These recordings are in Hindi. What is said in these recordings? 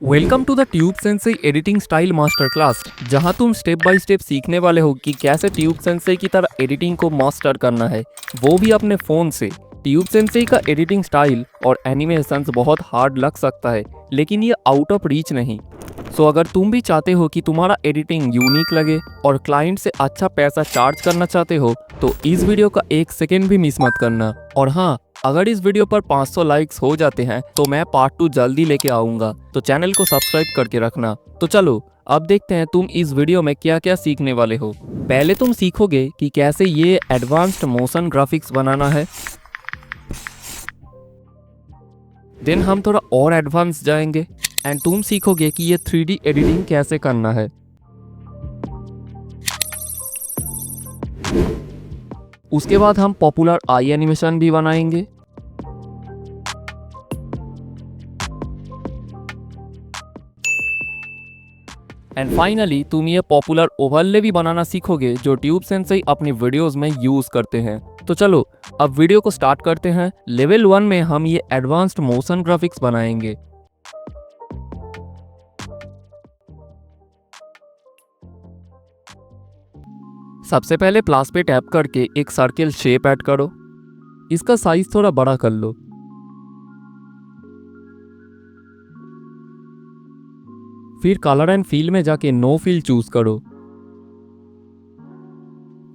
Welcome to the Tube Sensei editing style master class, जहां तुम स्टेप बाय स्टेप सीखने वाले हो कि कैसे ट्यूब सेंसेई की तरह एडिटिंग को मास्टर करना है, वो भी अपने फ़ोन से। ट्यूब सेंसेई का एडिटिंग स्टाइल और एनिमेशंस बहुत हार्ड लग सकता है, लेकिन ये आउट ऑफ रीच नहीं। सो अगर तुम भी चाहते हो कि तुम्हारा एडिटिंग यूनिक लगे और क्लाइंट से अच्छा पैसा चार्ज करना चाहते हो, तो इस वीडियो का एक सेकेंड भी मिस मत करना। और हाँ, अगर इस वीडियो पर 500 लाइक्स हो जाते हैं तो मैं पार्ट 2 जल्दी लेके आऊंगा, तो चैनल को सब्सक्राइब करके रखना। तो चलो अब देखते हैं तुम इस वीडियो में क्या क्या सीखने वाले हो। पहले तुम सीखोगे कि कैसे ये एडवांस्ड मोशन ग्राफिक्स बनाना है। देन हम थोड़ा और एडवांस जाएंगे एंड तुम सीखोगे कि ये 3D एडिटिंग कैसे करना है। उसके बाद हम पॉपुलर आई एनिमेशन भी बनाएंगे। एंड फाइनली तुम ये पॉपुलर ओवरले भी बनाना सीखोगे जो ट्यूब सेंसेई अपनी वीडियोस में यूज करते हैं। तो चलो अब वीडियो को स्टार्ट करते हैं। लेवल 1 में हम ये एडवांस्ड मोशन ग्राफिक्स बनाएंगे। सबसे पहले प्लस पे टैप करके एक सर्किल शेप ऐड करो। इसका साइज थोड़ा बड़ा कर लो। फिर कलर एंड फील में जाके नो फील चूज करो।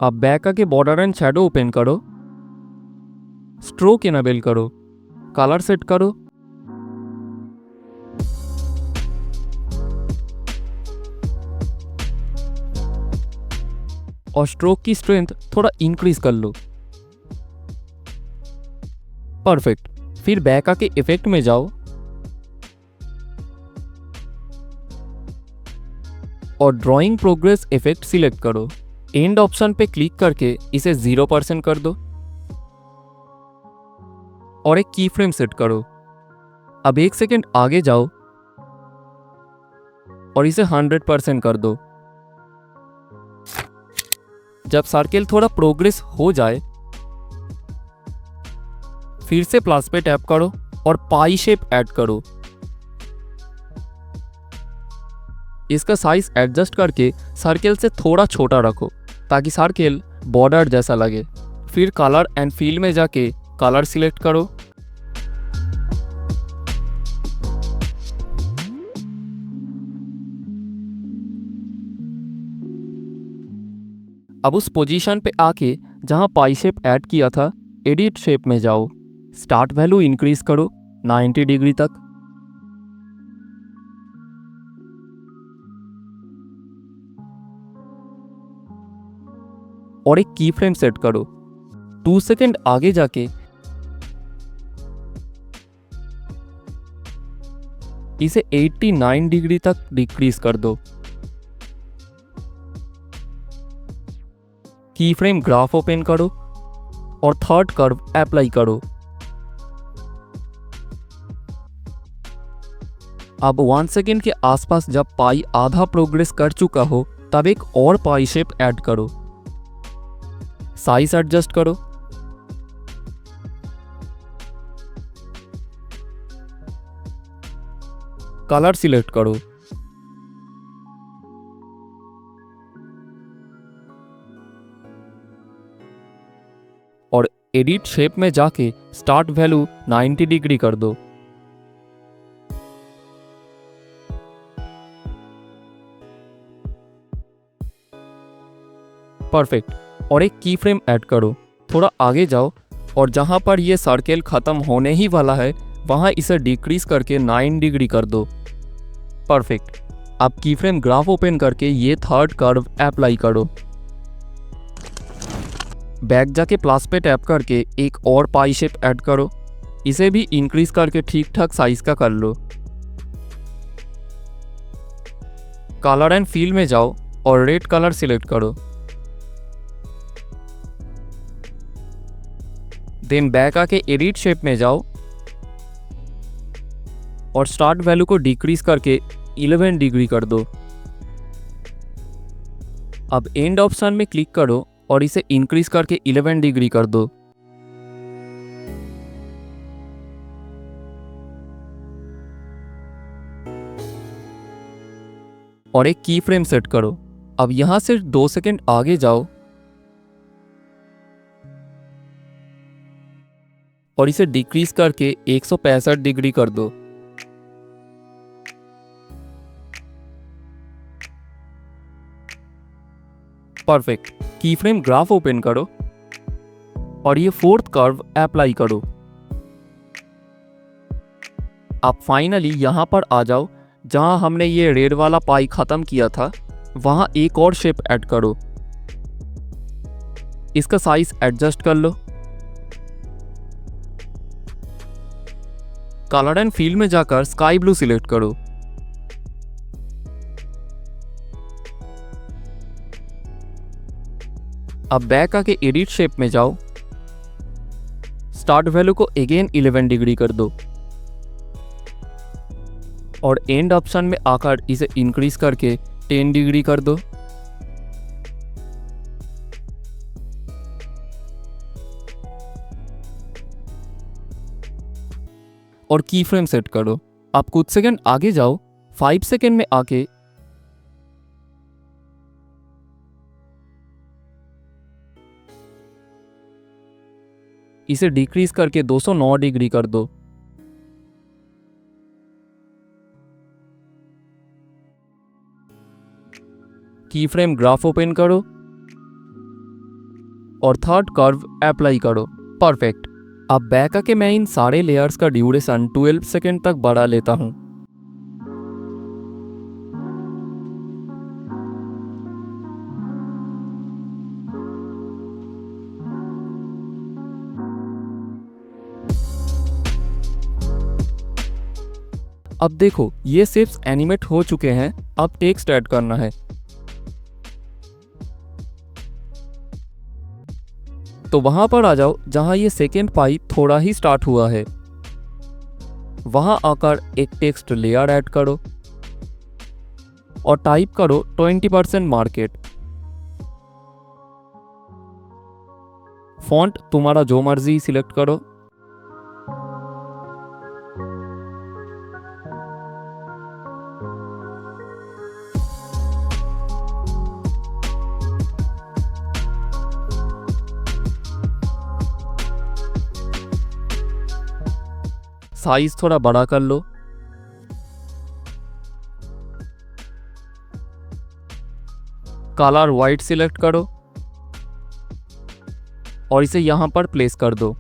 अब बैक आके बॉर्डर एंड शैडो ओपन करो। स्ट्रोक इनेबल करो। कलर सेट करो। और स्ट्रोक की स्ट्रेंथ थोड़ा इंक्रीज कर लो। परफेक्ट। फिर बैक आके इफेक्ट में जाओ और ड्राइंग प्रोग्रेस इफेक्ट सिलेक्ट करो। एंड ऑप्शन पे क्लिक करके इसे 0% कर दो और एक की फ्रेम सेट करो। अब 1 सेकेंड आगे जाओ और इसे 100% कर दो। जब सर्किल थोड़ा प्रोग्रेस हो जाए फिर से प्लस पे टैप करो और पाई शेप ऐड करो। इसका साइज एडजस्ट करके सर्किल से थोड़ा छोटा रखो ताकि सर्किल बॉर्डर जैसा लगे। फिर कलर एंड फील में जाके कलर सिलेक्ट करो। अब उस पोजीशन पे आके जहां पाई शेप ऐड किया था, एडिट शेप में जाओ। स्टार्ट वैल्यू इंक्रीज करो 90 डिग्री तक। और एक की फ्रेम सेट करो। 2 सेकेंड आगे जाके इसे 89 डिग्री तक डिक्रीज कर दो। की फ्रेम ग्राफ ओपन करो और थर्ड कर्व अप्लाई करो। अब 1 सेकेंड के आसपास जब पाई आधा प्रोग्रेस कर चुका हो तब एक और पाई शेप ऐड करो। साइज एडजस्ट करो। कलर सिलेक्ट करो और एडिट शेप में जाके स्टार्ट वैल्यू 90 डिग्री कर दो। परफेक्ट। और एक की फ्रेम ऐड करो। थोड़ा आगे जाओ और जहां पर ये सर्किल खत्म होने ही वाला है वहां इसे डिक्रीज करके 9 डिग्री कर दो। परफेक्ट। अब की फ्रेम ग्राफ ओपन करके ये थर्ड कर्व अप्लाई करो। बैक जाके प्लस पे टैप करके एक और पाई शेप ऐड करो। इसे भी इंक्रीज करके ठीक ठाक साइज का कर लो। कलर एंड फील में जाओ और रेड कलर सिलेक्ट करो। देन बैक आके एडिट शेप में जाओ और स्टार्ट वैल्यू को डिक्रीज करके 11 डिग्री कर दो। अब एंड ऑप्शन में क्लिक करो और इसे इंक्रीज करके 11 डिग्री कर दो। और एक की फ्रेम सेट करो। अब यहाँ से 2 सेकंड आगे जाओ और इसे डिक्रीज करके 165 डिग्री कर दो। परफेक्ट। की फ्रेम ग्राफ ओपन करो और ये फोर्थ कर्व अप्लाई करो। अब फाइनली यहाँ पर आ जाओ जहाँ हमने ये रेड वाला पाई खत्म किया था, वहाँ एक और शेप ऐड करो। इसका साइज एडजस्ट कर लो। कलर एंड फील में जाकर स्काई ब्लू सिलेक्ट करो। अब बैक आके एडिट शेप में जाओ। स्टार्ट वैल्यू को अगेन 11 डिग्री कर दो और एंड ऑप्शन में आकर इसे इंक्रीज करके 10 डिग्री कर दो। और की फ्रेम सेट करो। आप कुछ सेकंड आगे जाओ, 5 सेकंड में आके इसे डिक्रीज करके 209 डिग्री कर दो। की फ्रेम ग्राफ ओपन करो और थर्ड कर्व अप्लाई करो। परफेक्ट। अब बैक आके मैं इन सारे लेयर्स का ड्यूरेशन 12 सेकंड तक बढ़ा लेता हूं। अब देखो ये शेप्स एनिमेट हो चुके हैं। अब टेक्स्ट ऐड करना है। तो वहां पर आ जाओ जहां ये सेकेंड पाई थोड़ा ही स्टार्ट हुआ है। वहां आकर एक टेक्स्ट लेयर ऐड करो और टाइप करो 20% मार्केट। फॉन्ट तुम्हारा जो मर्जी सिलेक्ट करो। साइज थोड़ा बड़ा कर लो। कलर वाइट सिलेक्ट करो और इसे यहां पर प्लेस कर दो।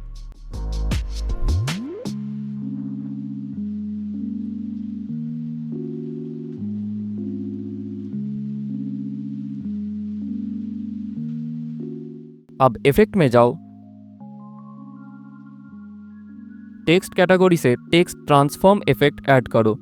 अब इफेक्ट में जाओ। टेक्स्ट कैटेगरी से टेक्स्ट ट्रांसफॉर्म इफेक्ट ऐड करो।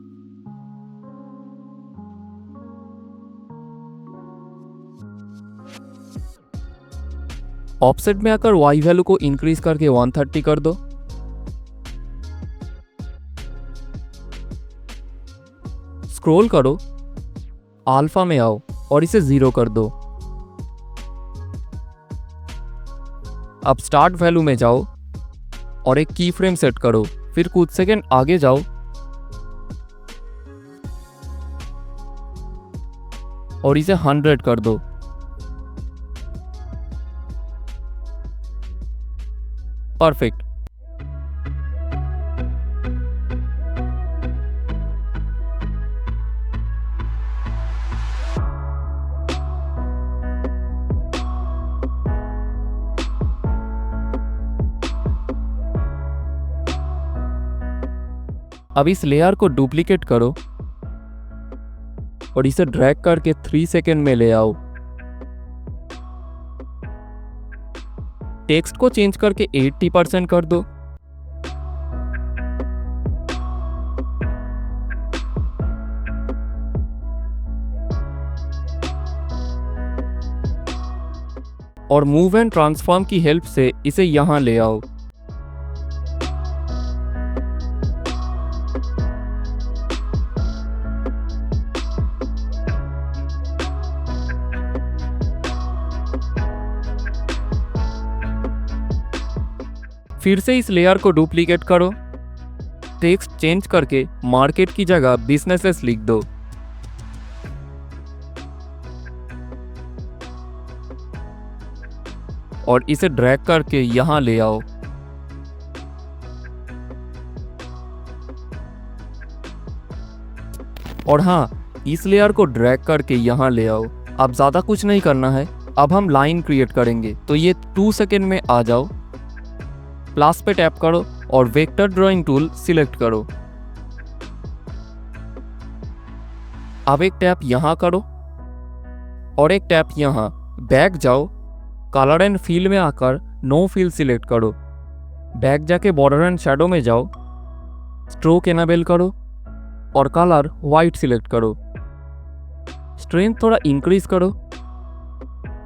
ऑफसेट में आकर वाई वैल्यू को इंक्रीज करके 130 कर दो। स्क्रॉल करो, अल्फा में आओ और इसे 0 कर दो। अब स्टार्ट वैल्यू में जाओ और एक की फ्रेम सेट करो। फिर कुछ सेकंड आगे जाओ और इसे 100 कर दो। परफेक्ट। अब इस लेयर को डुप्लीकेट करो और इसे ड्रैग करके 3 सेकंड में ले आओ। टेक्स्ट को चेंज करके 80% कर दो। और मूव एंड ट्रांसफॉर्म की हेल्प से इसे यहां ले आओ। फिर से इस लेयर को डुप्लीकेट करो। टेक्स्ट चेंज करके मार्केट की जगह बिजनेसेस लिख दो। और इसे ड्रैग करके यहाँ ले आओ। और हाँ, इस लेयर को ड्रैग करके यहाँ ले आओ। अब ज़्यादा कुछ नहीं करना है, अब हम लाइन क्रिएट करेंगे। तो ये 2 सेकेंड में आ जाओ। प्लस पे टैप करो और वेक्टर ड्राइंग टूल सिलेक्ट करो। अब एक टैप यहाँ करो और एक टैप यहाँ। बैक जाओ, कलर एंड फिल में आकर नो फिल सिलेक्ट करो। बैक जाके बॉर्डर एंड शैडो में जाओ, स्ट्रोक एनेबल करो और कलर वाइट सिलेक्ट करो। स्ट्रेंथ थोड़ा इंक्रीज करो।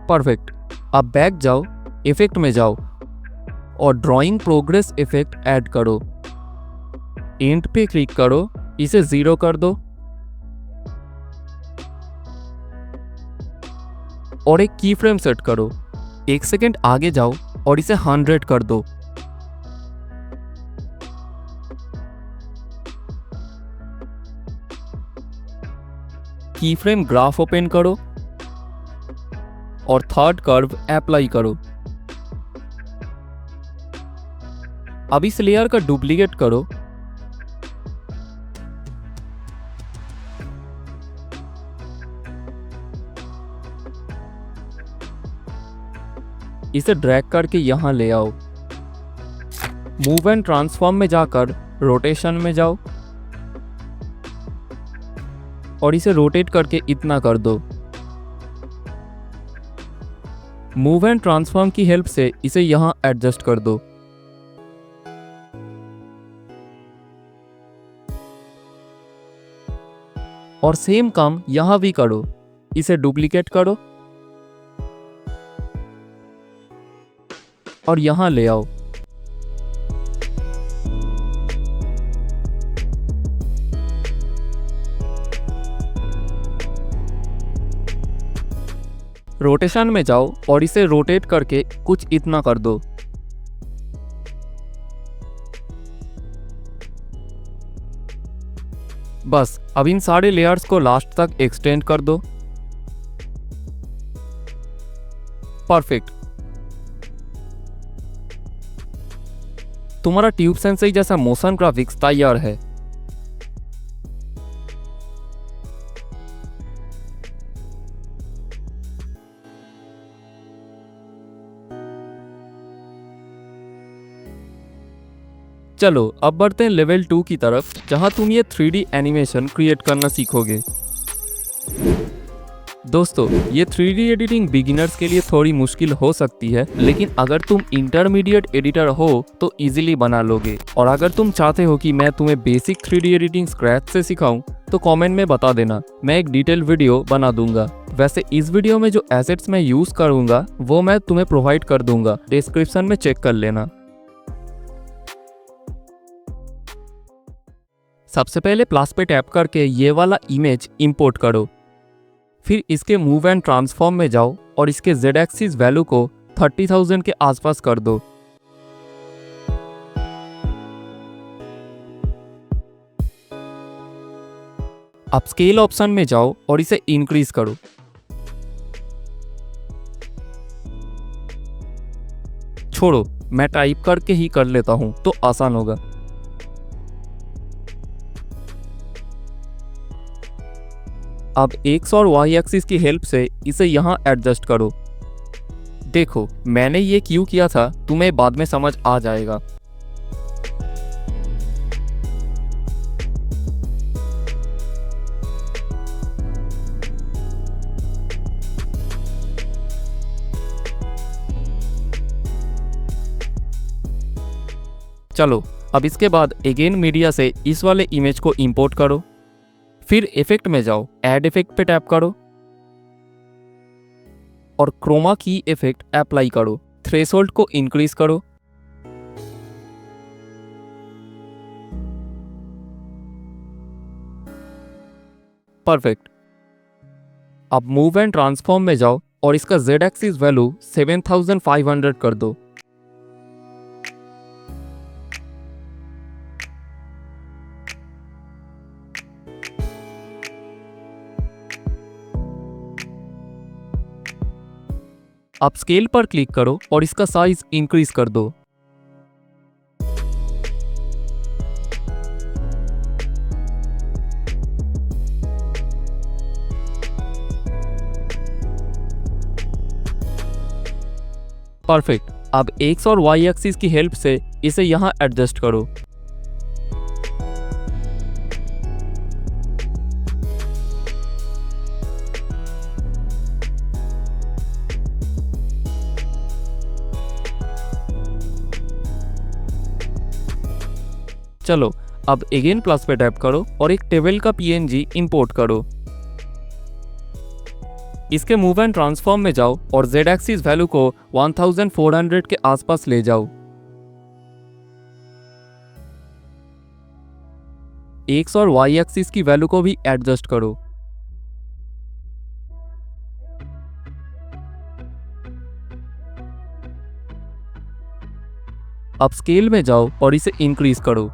परफेक्ट। अब बैक जाओ, इफेक्ट में जाओ और ड्राइंग प्रोग्रेस इफेक्ट ऐड करो। एंड पे क्लिक करो, इसे 0 कर दो और एक की फ्रेम सेट करो। 1 सेकेंड आगे जाओ और इसे 100 कर दो। की फ्रेम ग्राफ ओपन करो और थर्ड कर्व अप्लाई करो। अब इस लेयर का डुप्लीकेट करो। इसे ड्रैग करके यहां ले आओ। मूव एंड ट्रांसफॉर्म में जाकर रोटेशन में जाओ और इसे रोटेट करके इतना कर दो। मूव एंड ट्रांसफॉर्म की हेल्प से इसे यहां एडजस्ट कर दो। और सेम काम यहां भी करो। इसे डुप्लीकेट करो और यहां ले आओ। रोटेशन में जाओ और इसे रोटेट करके कुछ इतना कर दो। बस अब इन सारे लेयर्स को लास्ट तक एक्सटेंड कर दो। परफेक्ट। तुम्हारा ट्यूब सेंसई जैसा मोशन ग्राफिक्स तैयार है। चलो अब बढ़ते हैं लेवल 2 की तरफ, जहां तुम ये 3D एनिमेशन क्रिएट करना सीखोगे। दोस्तों, ये 3D एडिटिंग बिगिनर्स के लिए थोड़ी मुश्किल हो सकती है, लेकिन अगर तुम इंटरमीडिएट एडिटर हो तो इजीली बना लोगे। और अगर तुम चाहते हो कि मैं तुम्हें बेसिक 3D एडिटिंग स्क्रैच से सिखाऊं तो कमेंट में बता देना, मैं एक डिटेल वीडियो बना दूंगा। वैसे इस वीडियो में जो एसेट्स मैं यूज करूंगा वो मैं तुम्हें प्रोवाइड कर दूंगा, डिस्क्रिप्शन में चेक कर लेना। सबसे पहले प्लस पे टैप करके ये वाला इमेज इंपोर्ट करो। फिर इसके मूव एंड ट्रांसफॉर्म में जाओ और इसके Z एक्सिस वैल्यू को 30,000 के आसपास कर दो। अब स्केल ऑप्शन में जाओ और इसे इंक्रीज करो। छोड़ो, मैं टाइप करके ही कर लेता हूं तो आसान होगा। अब X और Y एक्सिस की हेल्प से इसे यहाँ एडजस्ट करो। देखो, मैंने ये क्यों किया था तुम्हें बाद में समझ आ जाएगा। चलो अब इसके बाद अगेन मीडिया से इस वाले इमेज को इंपोर्ट करो। फिर इफेक्ट में जाओ, ऐड इफेक्ट पे टैप करो और क्रोमा की इफेक्ट अप्लाई करो। थ्रेशोल्ड को इंक्रीज करो। परफेक्ट। अब मूव एंड ट्रांसफॉर्म में जाओ और इसका Z एक्सिस वैल्यू 7500 कर दो। अब स्केल पर क्लिक करो और इसका साइज इंक्रीज कर दो। परफेक्ट। अब एक्स और वाई एक्सिस की हेल्प से इसे यहाँ एडजस्ट करो। चलो अब अगेन प्लस पे टैप करो और एक टेबल का पीएनजी इंपोर्ट करो। इसके मूव एंड ट्रांसफॉर्म में जाओ और जेड एक्सिस वैल्यू को 1400 के आसपास ले जाओ। एक्स और वाई एक्सिस की वैल्यू को भी एडजस्ट करो। अब स्केल में जाओ और इसे इंक्रीज करो।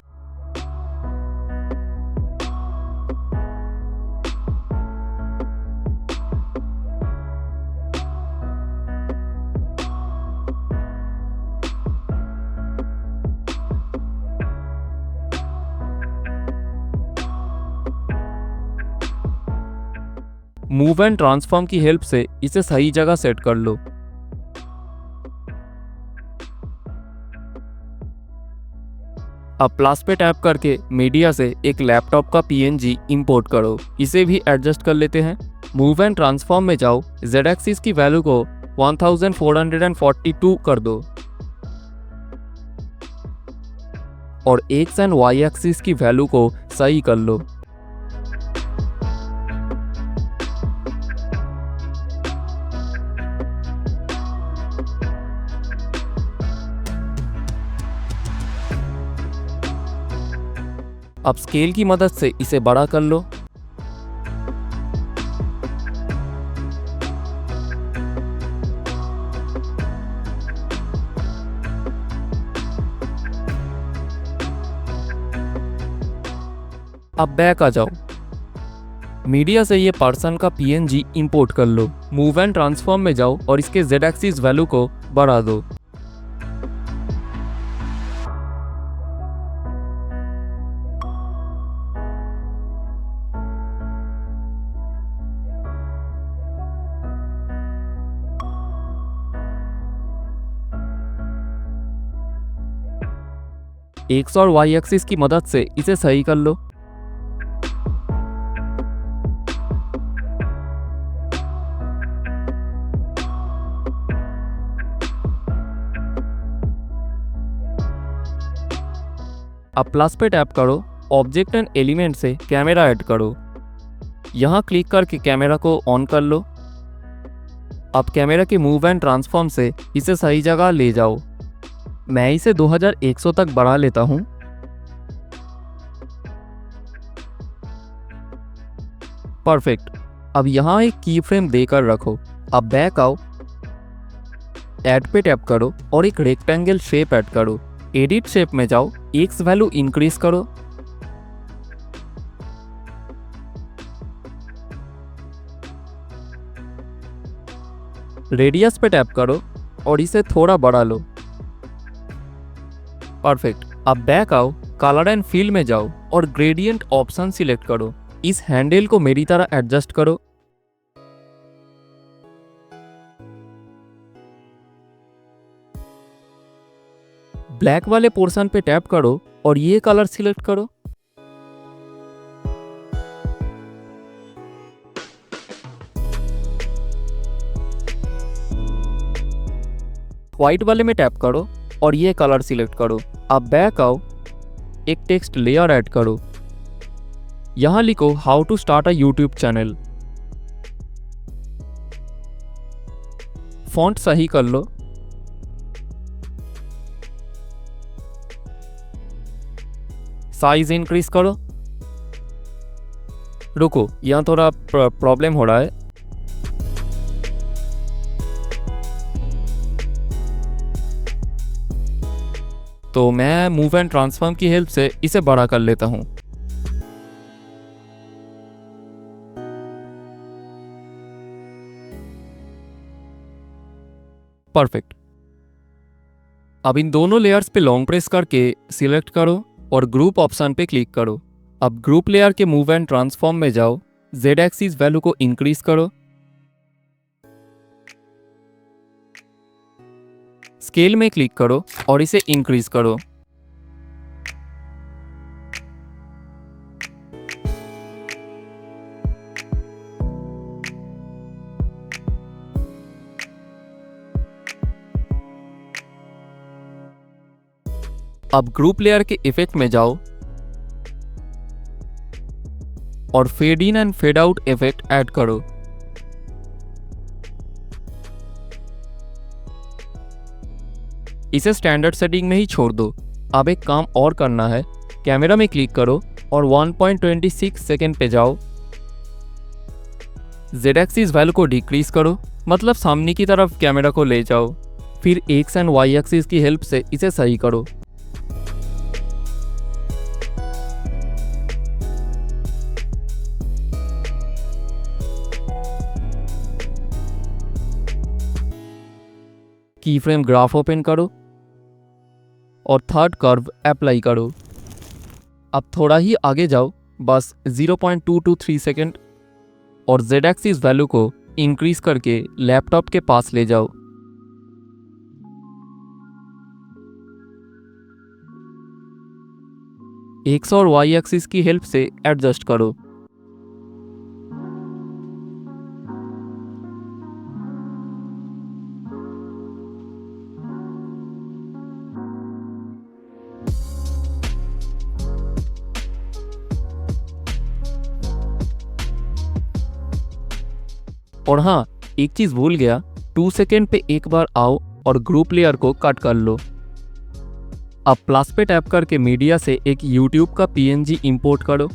मूव एंड ट्रांसफॉर्म की हेल्प से इसे सही जगह सेट कर लो। अब प्लस पे टैप करके मीडिया से एक लैपटॉप का पीएनजी इंपोर्ट करो। इसे भी एडजस्ट कर लेते हैं। मूव एंड ट्रांसफॉर्म में जाओ, जेड एक्सिस की वैल्यू को 1442 कर दो और एक्स एंड वाई एक्सिस की वैल्यू को सही कर लो। अब स्केल की मदद से इसे बड़ा कर लो। अब बैक आ जाओ। मीडिया से ये पर्सन का पीएनजी इंपोर्ट कर लो। मूव एंड ट्रांसफॉर्म में जाओ और इसके जेड एक्सिस वैल्यू को बढ़ा दो। एक्स और वाई एक्सिस की मदद से इसे सही कर लो। अब प्लस पे टैप करो, ऑब्जेक्ट एंड एलिमेंट से कैमरा ऐड करो। यहाँ क्लिक करके कैमरा को ऑन कर लो। अब कैमरा के मूव एंड ट्रांसफॉर्म से इसे सही जगह ले जाओ। मैं इसे 2100 तक बढ़ा लेता हूँ। परफेक्ट। अब यहाँ एक की फ्रेम देकर रखो। अब बैक आओ, ऐड पे टैप करो और एक रेक्टेंगल शेप ऐड करो। एडिट शेप में जाओ, एक्स वैल्यू इंक्रीज करो। रेडियस पे टैप करो और इसे थोड़ा बढ़ा लो। परफेक्ट। अब बैक आओ, कलर एंड फील में जाओ और ग्रेडियंट ऑप्शन सिलेक्ट करो। इस हैंडल को मेरी तरह एडजस्ट करो। ब्लैक वाले पोर्शन पे टैप करो और ये कलर सिलेक्ट करो। व्हाइट वाले में टैप करो और ये कलर सिलेक्ट करो। अब बैक आओ, एक टेक्स्ट लेयर ऐड करो। यहां लिखो how to start a YouTube channel. Font सही कर लो। साइज इंक्रीज करो। रुको, यहाँ थोड़ा प्रॉब्लम हो रहा है। तो मैं मूव एंड ट्रांसफॉर्म की हेल्प से इसे बड़ा कर लेता हूँ। परफेक्ट। अब इन दोनों लेयर्स पे लॉन्ग प्रेस करके सिलेक्ट करो और ग्रुप ऑप्शन पे क्लिक करो। अब ग्रुप लेयर के मूव एंड ट्रांसफॉर्म में जाओ, जेड एक्सिस वैल्यू को इंक्रीज करो, स्केल में क्लिक करो और इसे इंक्रीज करो। अब ग्रुप लेयर के इफेक्ट में जाओ और fade in and fade out effect add करो। इसे स्टैंडर्ड सेटिंग में ही छोड़ दो। अब एक काम और करना है, कैमरा में क्लिक करो और 1.26 सेकेंड पे जाओ, जेड एक्सिस वैल्यू को डिक्रीज करो, मतलब सामने की तरफ कैमरा को ले जाओ। फिर एक्स एंड वाई एक्सिस की हेल्प से इसे सही करो। की फ्रेम ग्राफ ओपन करो और थर्ड कर्व अप्लाई करो। अब थोड़ा ही आगे जाओ, बस 0.223 सेकेंड, और जेड एक्सिस वैल्यू को इंक्रीज करके लैपटॉप के पास ले जाओ। एक्स और वाई एक्सिस की हेल्प से एडजस्ट करो। और हाँ, एक चीज भूल गया, 2 सेकेंड पे एक बार आओ और ग्रुप लेयर को कट कर लो। अब प्लस पे टैप करके मीडिया से एक यूट्यूब का PNG इंपोर्ट करो।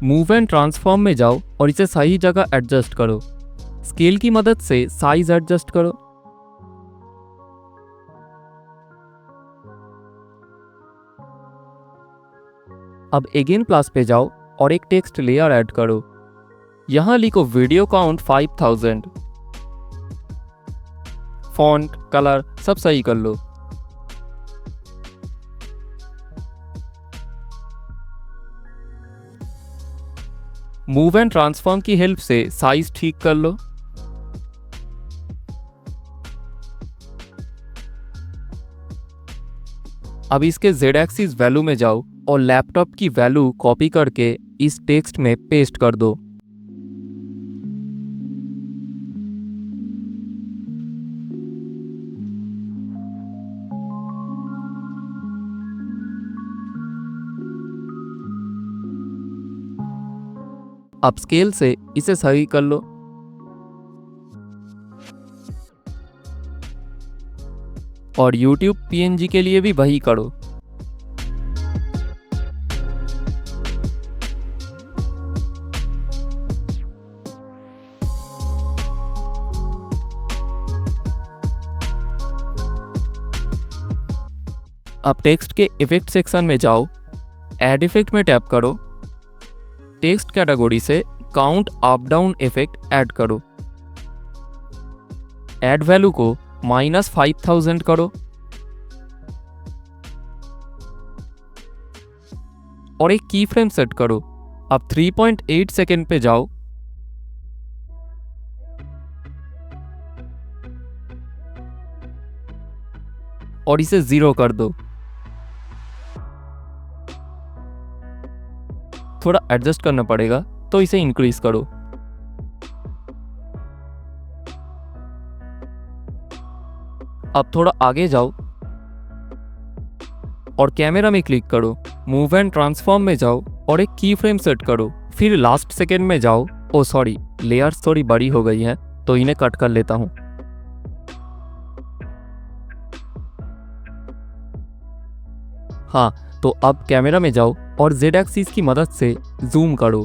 मूव एंड ट्रांसफॉर्म में जाओ और इसे सही जगह एडजस्ट करो। स्केल की मदद से साइज एडजस्ट करो। अब अगेन प्लस पे जाओ और एक टेक्स्ट लेयर ऐड करो। यहां लिखो वीडियो काउंट 5000। फॉन्ट, कलर सब सही कर लो। मूव एंड ट्रांसफॉर्म की हेल्प से साइज ठीक कर लो। अब इसके जेड एक्सिस वैल्यू में जाओ और लैपटॉप की वैल्यू कॉपी करके इस टेक्स्ट में पेस्ट कर दो। अब स्केल से इसे सही कर लो। और YouTube PNG के लिए भी वही करो। अब टेक्स्ट के इफेक्ट सेक्शन में जाओ, ऐड इफेक्ट में टैप करो, टेक्स्ट कैटेगरी से count up down effect add करो। ऐड वैल्यू को -5000 करो और एक की फ्रेम सेट करो। अब 3.8 सेकेंड पे जाओ और इसे 0 कर दो। थोड़ा एडजस्ट करना पड़ेगा तो इसे इंक्रीज करो। अब थोड़ा आगे जाओ और कैमरा में क्लिक करो, मूव एंड ट्रांसफॉर्म में जाओ और एक की फ्रेम सेट करो। फिर लास्ट सेकेंड में जाओ। ओ सॉरी, लेयर्स थोड़ी बड़ी हो गई हैं तो इन्हें कट कर लेता हूं। हाँ, तो अब कैमरा में जाओ और जेड एक्सिस की मदद से जूम करो।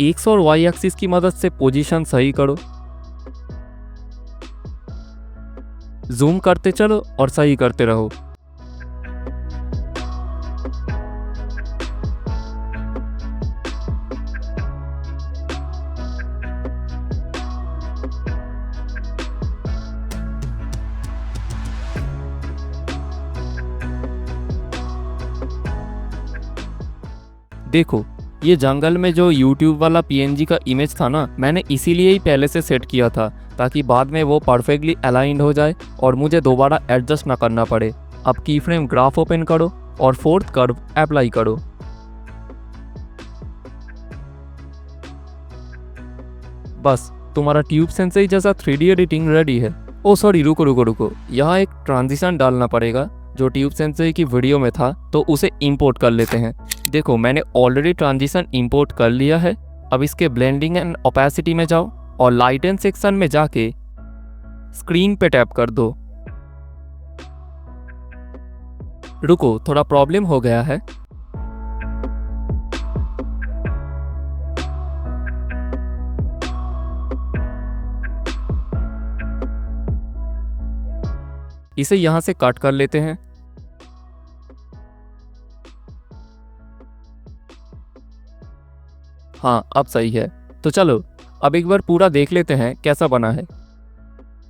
एक्स और वाई एक्सिस की मदद से पोजीशन सही करो। जूम करते चलो और सही करते रहो। देखो, ये जंगल में जो यूट्यूब वाला पीएनजी का इमेज था ना, मैंने इसीलिए ही पहले से सेट किया था ताकि बाद में वो परफेक्टली अलाइंड हो जाए और मुझे दोबारा एडजस्ट ना करना पड़े। अब की फ्रेम ग्राफ ओपन करो और फोर्थ कर्व अप्लाई करो। बस तुम्हारा ट्यूब सेंसर जैसा 3D एडिटिंग रेडी है। ओ सॉरी, रुको, यहाँ एक ट्रांजिशन डालना पड़ेगा जो ट्यूब सेंसर की वीडियो में था, तो उसे इंपोर्ट कर लेते हैं। देखो, मैंने ऑलरेडी ट्रांजिशन इंपोर्ट कर लिया है। अब इसके ब्लेंडिंग एंड ओपेसिटी में जाओ और लाइटन सेक्शन में जाके स्क्रीन पे टैप कर दो। रुको, थोड़ा प्रॉब्लम हो गया है। इसे यहां से कट कर लेते हैं। हाँ, अब सही है। तो चलो अब एक बार पूरा देख लेते हैं कैसा बना है।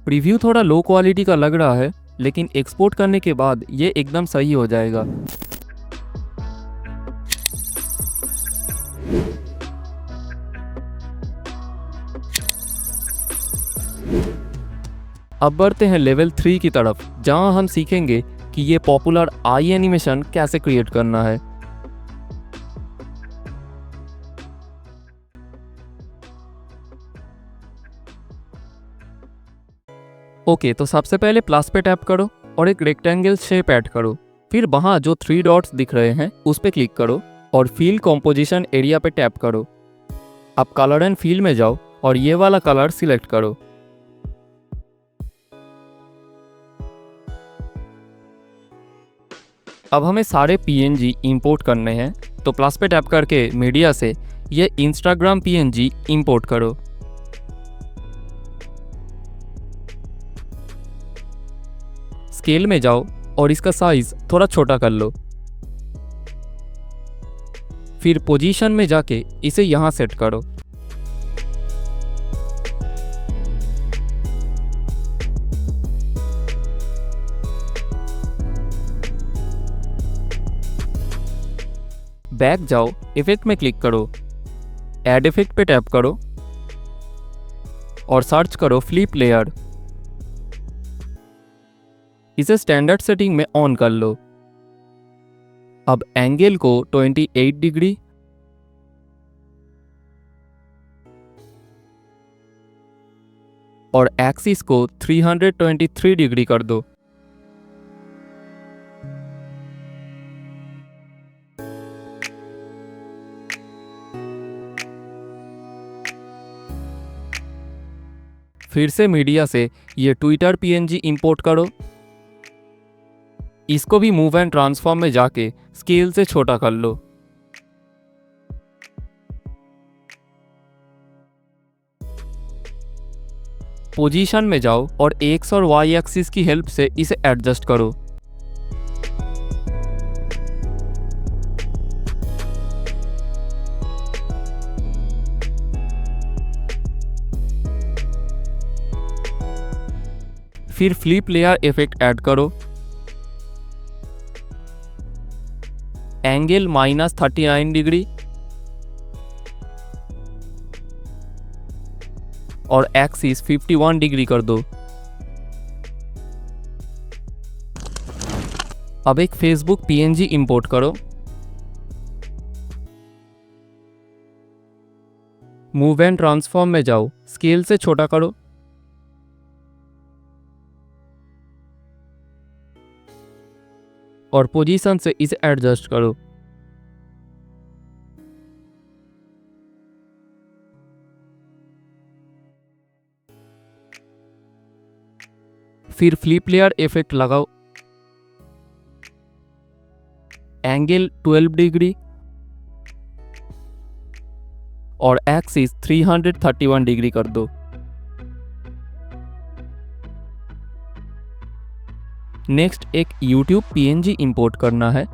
प्रीव्यू थोड़ा लो क्वालिटी का लग रहा है, लेकिन एक्सपोर्ट करने के बाद ये एकदम सही हो जाएगा। अब बढ़ते हैं लेवल 3 की तरफ, जहां हम सीखेंगे कि ये पॉपुलर आई एनिमेशन कैसे क्रिएट करना है। ओके, तो सबसे पहले प्लस पे टैप करो और एक रेक्टेंगल शेप ऐड करो। फिर वहाँ जो 3 डॉट्स दिख रहे हैं उस पे क्लिक करो और फील कॉम्पोजिशन एरिया पे टैप करो। अब कलर एंड फील में जाओ और ये वाला कलर सिलेक्ट करो। अब हमें सारे पीएनजी इंपोर्ट करने हैं, तो प्लस पे टैप करके मीडिया से ये इंस्टाग्राम पीएनजी इंपोर्ट करो। स्केल में जाओ और इसका साइज थोड़ा छोटा कर लो। फिर पोजीशन में जाके इसे यहां सेट करो। बैक जाओ, इफेक्ट में क्लिक करो, ऐड इफेक्ट पे टैप करो और सर्च करो फ्लिप लेयर। इसे स्टैंडर्ड सेटिंग में ऑन कर लो। अब एंगल को 28 डिग्री और एक्सिस को 323 डिग्री कर दो। फिर से मीडिया से ये ट्विटर पीएनजी इंपोर्ट करो। इसको भी मूव एंड ट्रांसफॉर्म में जाके स्केल से छोटा कर लो। पोजीशन में जाओ और एक्स और वाई एक्सिस की हेल्प से इसे एडजस्ट करो। फिर फ्लिप लेयर इफेक्ट ऐड करो। एंगल -39 डिग्री और एक्सिस 51 डिग्री कर दो। अब एक फेसबुक पीएनजी इंपोर्ट करो। मूव एंड ट्रांसफॉर्म में जाओ, स्केल से छोटा करो। और पोजीशन से इसे एडजस्ट करो। फिर फ्लिप लेयर इफेक्ट लगाओ। एंगल 12 डिग्री और एक्सिस 331 डिग्री कर दो। नेक्स्ट एक YouTube पीएनजी इंपोर्ट करना है।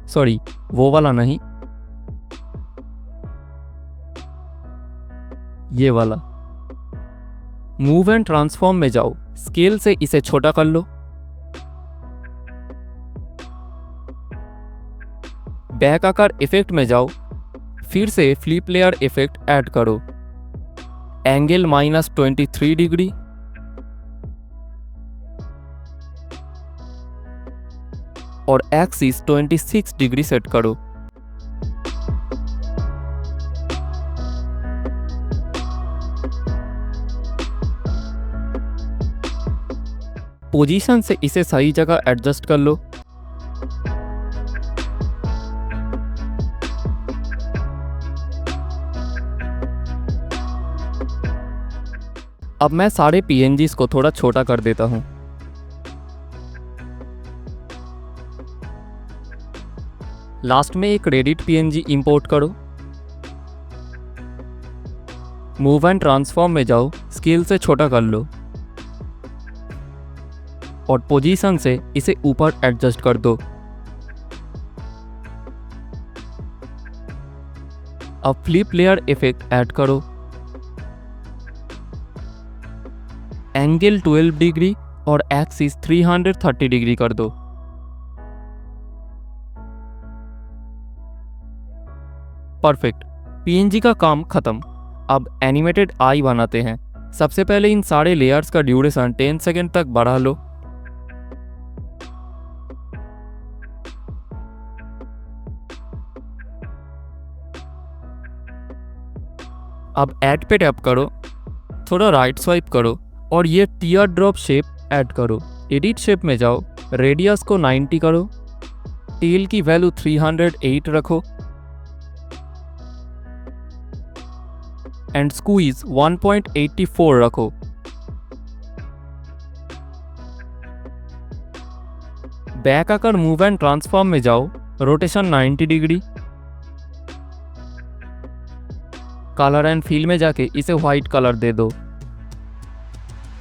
सॉरी, वो वाला नहीं, ये वाला। मूव एंड ट्रांसफॉर्म में जाओ, स्केल से इसे छोटा कर लो। बैक आकार इफेक्ट में जाओ, फिर से फ्लिप लेयर इफेक्ट ऐड करो। एंगल -23 डिग्री और एक्सिस 26 डिग्री सेट करो। पोजीशन से इसे सही जगह एडजस्ट कर लो। अब मैं सारे PNGs को थोड़ा छोटा कर देता हूं। लास्ट में एक रेडिट PNG इंपोर्ट करो। मूव एंड ट्रांसफॉर्म में जाओ, स्केल से छोटा कर लो और पोजीशन से इसे ऊपर एडजस्ट कर दो। अब फ्लिप लेयर इफेक्ट ऐड करो। एंगल 12 डिग्री और एक्सिस 330 डिग्री कर दो। परफेक्ट, PNG का काम खत्म। अब एनिमेटेड आई बनाते हैं। सबसे पहले इन सारे लेयर्स का ड्यूरेशन 10 सेकेंड तक बढ़ा लो। अब ऐड पे टैप करो, थोड़ा राइट स्वाइप करो और ये टीयर ड्रॉप शेप ऐड करो। एडिट शेप में जाओ, रेडियस को 90 करो, टेल की वैल्यू 308 रखो एंड स्क्वीज 1.84 रखो। बैक आकर मूव एंड ट्रांसफॉर्म में जाओ, rotation 90 degree. Colour and fill में जाके इसे व्हाइट कलर दे दो।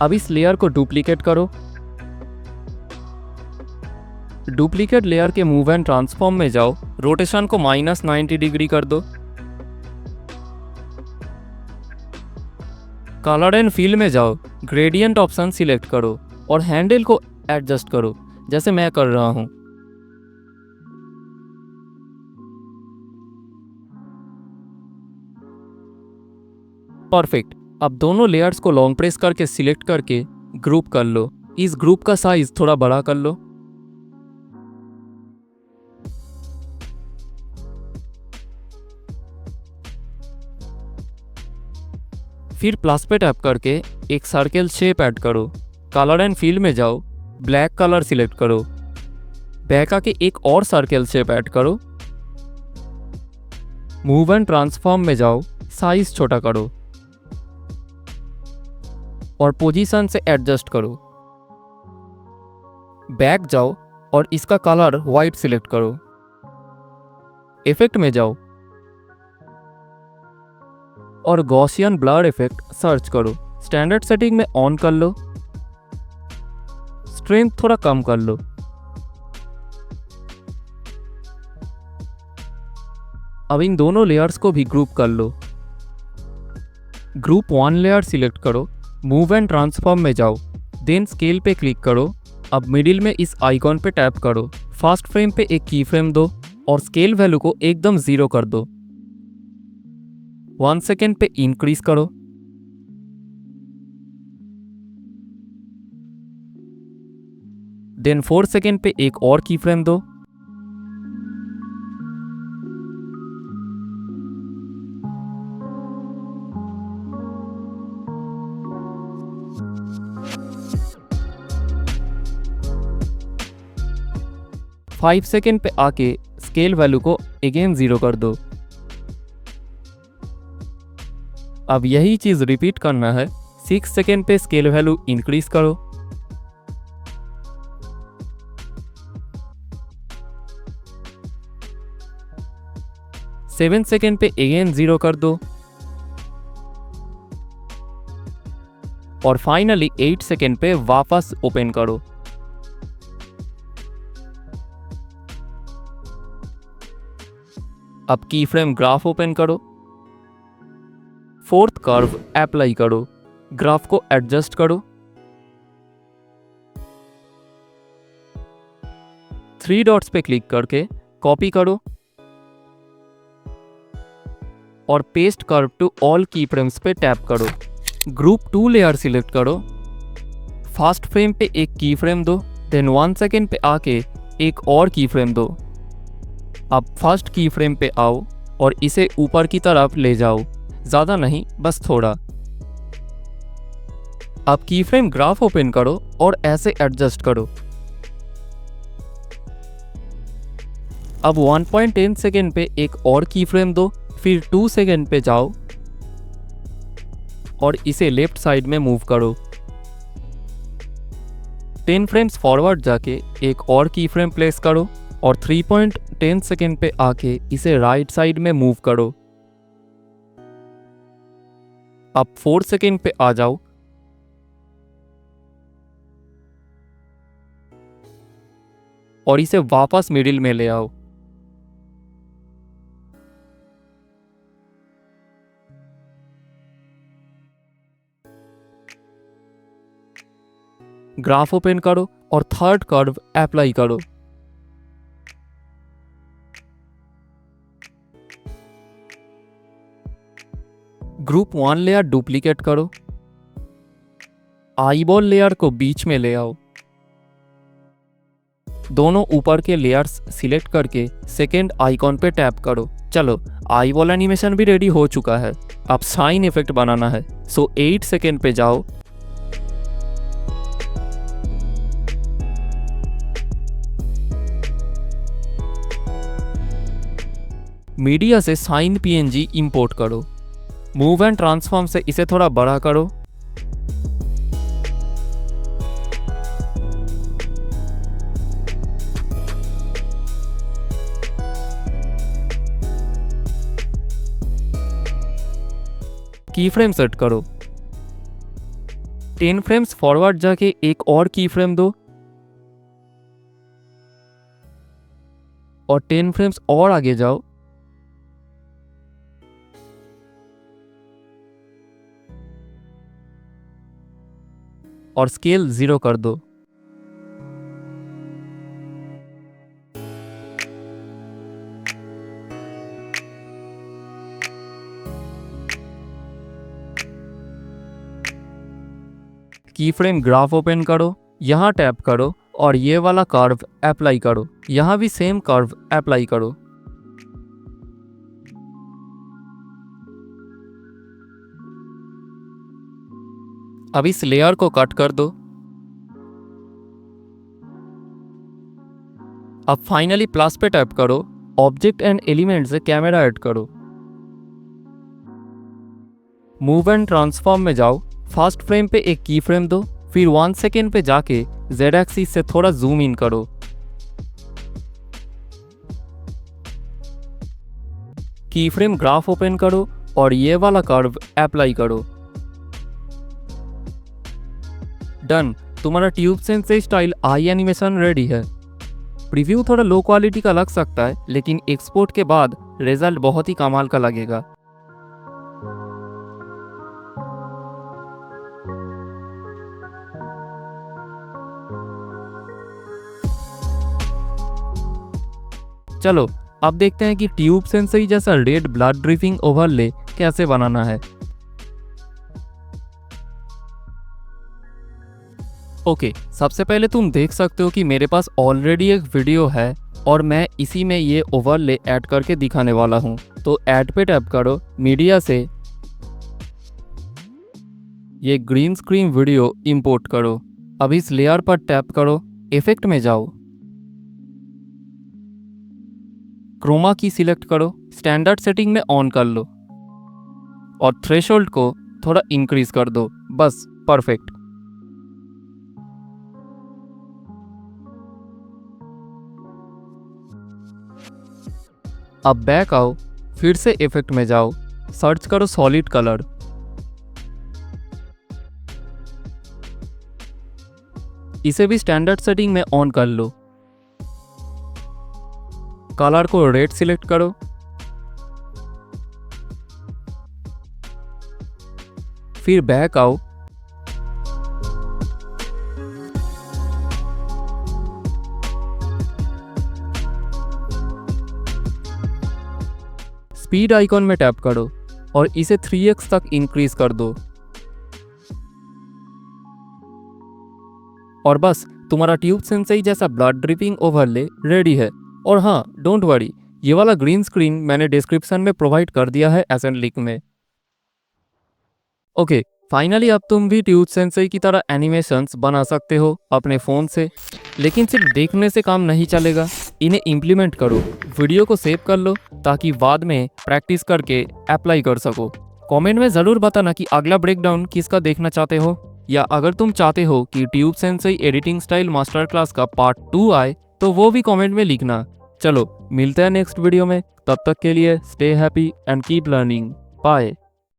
अब इस लेयर को डुप्लीकेट करो। डुप्लीकेट लेयर के मूव एंड ट्रांसफॉर्म में जाओ, रोटेशन को -90 डिग्री कर दो। कलर एंड फिल में जाओ, ग्रेडियंट ऑप्शन सिलेक्ट करो और हैंडल को एडजस्ट करो जैसे मैं कर रहा हूं। परफेक्ट। अब दोनों लेयर्स को लॉन्ग प्रेस करके सिलेक्ट करके ग्रुप कर लो। इस ग्रुप का साइज थोड़ा बड़ा कर लो। फिर प्लस पे टैप करके एक सर्कल शेप ऐड करो। कलर एंड फिल में जाओ, ब्लैक कलर सिलेक्ट करो। बैक आके एक और सर्कल शेप ऐड करो। मूव एंड ट्रांसफॉर्म में जाओ, साइज छोटा करो और पोजीशन से एडजस्ट करो। बैक जाओ और इसका कलर व्हाइट सिलेक्ट करो। इफेक्ट में जाओ और गॉसियन ब्लर इफेक्ट सर्च करो। स्टैंडर्ड सेटिंग में ऑन कर लो। स्ट्रेंथ थोड़ा कम कर लो। अब इन दोनों लेयर्स को भी ग्रुप कर लो। ग्रुप 1 लेयर सिलेक्ट करो, मूव एंड ट्रांसफॉर्म में जाओ, देन स्केल पे क्लिक करो। अब मिडिल में इस आइकॉन पे टैप करो। फर्स्ट फ्रेम पे एक की फ्रेम दो और स्केल वैल्यू को एकदम 0 कर दो। 1 सेकेंड पे इंक्रीज करो। देन 4 सेकेंड पे एक और की फ्रेम दो। फाइव सेकेंड पे आके स्केल वैल्यू को अगेन 0 कर दो। अब यही चीज रिपीट करना है। 6 सेकेंड पे स्केल वैल्यू इंक्रीज करो। सेवन सेकेंड पे अगेन 0 कर दो और फाइनली 8 सेकेंड पे वापस ओपन करो। अब की फ्रेम ग्राफ ओपन करो। फोर्थ कर्व अप्लाई करो। ग्राफ को एडजस्ट करो। 3 डॉट्स पे क्लिक करके कॉपी करो और पेस्ट कर्व टू ऑल की फ्रेम्स पे टैप करो। ग्रुप 2 लेयर सिलेक्ट करो, फर्स्ट फ्रेम पे एक की फ्रेम दो, देन 1 सेकेंड पे आके एक और की फ्रेम दो। अब फर्स्ट की फ्रेम पे आओ और इसे ऊपर की तरफ ले जाओ, ज़्यादा नहीं, बस थोड़ा। अब की फ्रेम ग्राफ ओपन करो और ऐसे एडजस्ट करो। अब 1.10 सेकेंड पे एक और की फ्रेम दो, फिर 2 सेकेंड पे जाओ और इसे लेफ्ट साइड में मूव करो। 10 फ्रेम्स फॉरवर्ड जाके एक और की फ्रेम प्लेस करो और 3.10 सेकेंड पे आके इसे राइट साइड में मूव करो। अब 4 सेकेंड पे आ जाओ और इसे वापस मिडिल में ले आओ। ग्राफ ओपन करो और थर्ड कर्व अप्लाई करो। ग्रुप 1 लेयर डुप्लीकेट करो, आईबॉल लेयर को बीच में ले आओ। दोनों ऊपर के लेयर्स सिलेक्ट करके सेकेंड आइकॉन पे टैप करो। चलो, आईबॉल एनिमेशन भी रेडी हो चुका है। अब साइन इफेक्ट बनाना है, सो 8 सेकेंड पे जाओ, मीडिया से साइन पीएनजी इंपोर्ट करो। मूव एंड ट्रांसफॉर्म से इसे थोड़ा बड़ा करो। की फ्रेम सेट करो। 10 फ्रेम्स फॉरवर्ड जाके एक और की फ्रेम दो और 10 फ्रेम्स और आगे जाओ और स्केल 0 कर दो। की फ्रेम ग्राफ ओपन करो, यहाँ टैप करो और ये वाला कर्व अप्लाई करो। यहाँ भी सेम कर्व अप्लाई करो। अब इस लेयर को कट कर दो। अब फाइनली प्लस पे टैप करो, ऑब्जेक्ट एंड एलिमेंट से कैमरा ऐड करो। मूव एंड ट्रांसफॉर्म में जाओ, फर्स्ट फ्रेम पे एक की फ्रेम दो, फिर 1 सेकेंड पे जाके जेड एक्सिस से थोड़ा जूम इन करो। की फ्रेम ग्राफ ओपन करो और ये वाला कर्व अप्लाई करो। डन, तुम्हारा tube Sensei style I animation ready है। प्रीव्यू थोड़ा लो क्वालिटी का लग सकता है, लेकिन एक्सपोर्ट के बाद रिजल्ट बहुत ही कमाल का लगेगा। चलो, अब देखते हैं कि ट्यूब सेंसेई जैसा रेड ब्लड ड्रिपिंग ओवरले कैसे बनाना है। ओके, सबसे पहले तुम देख सकते हो कि मेरे पास ऑलरेडी एक वीडियो है और मैं इसी में ये ओवरले ऐड करके दिखाने वाला हूँ। तो ऐड पे टैप करो, मीडिया से ये ग्रीन स्क्रीन वीडियो इंपोर्ट करो। अब इस लेयर पर टैप करो, इफेक्ट में जाओ, क्रोमा की सिलेक्ट करो, स्टैंडर्ड सेटिंग में ऑन कर लो और थ्रेशोल्ड को थोड़ा इंक्रीज कर दो। बस परफेक्ट। अब बैक आओ, फिर से इफेक्ट में जाओ, सर्च करो सॉलिड कलर। इसे भी स्टैंडर्ड सेटिंग में ऑन कर लो। कलर को रेड सिलेक्ट करो, फिर बैक आओ, स्पीड आइकॉन में टैप करो और इसे 3x तक इंक्रीज कर दो और बस तुम्हारा ट्यूब सेंसेई जैसा ब्लड ड्रिपिंग ओवरले रेडी है। और हाँ, डोंट वरी, ये वाला ग्रीन स्क्रीन मैंने डिस्क्रिप्शन में प्रोवाइड कर दिया है एसेंट लिंक में। ओके, फाइनली अब तुम भी ट्यूब सेंसेई की तरह एनिमेशंस बना सकते हो अपने फ़ोन से। लेकिन सिर्फ देखने से काम नहीं चलेगा, इन्हें इम्प्लीमेंट करो, वीडियो को सेव कर लो ताकि बाद में प्रैक्टिस करके अप्लाई कर सको। कमेंट में ज़रूर बताना कि अगला ब्रेकडाउन किसका देखना चाहते हो, या अगर तुम चाहते हो कि tube Sensei editing style master class का पार्ट 2 आए तो वो भी कमेंट में लिखना। चलो मिलते हैं नेक्स्ट वीडियो में, तब तक के लिए stay happy and keep learning. Bye.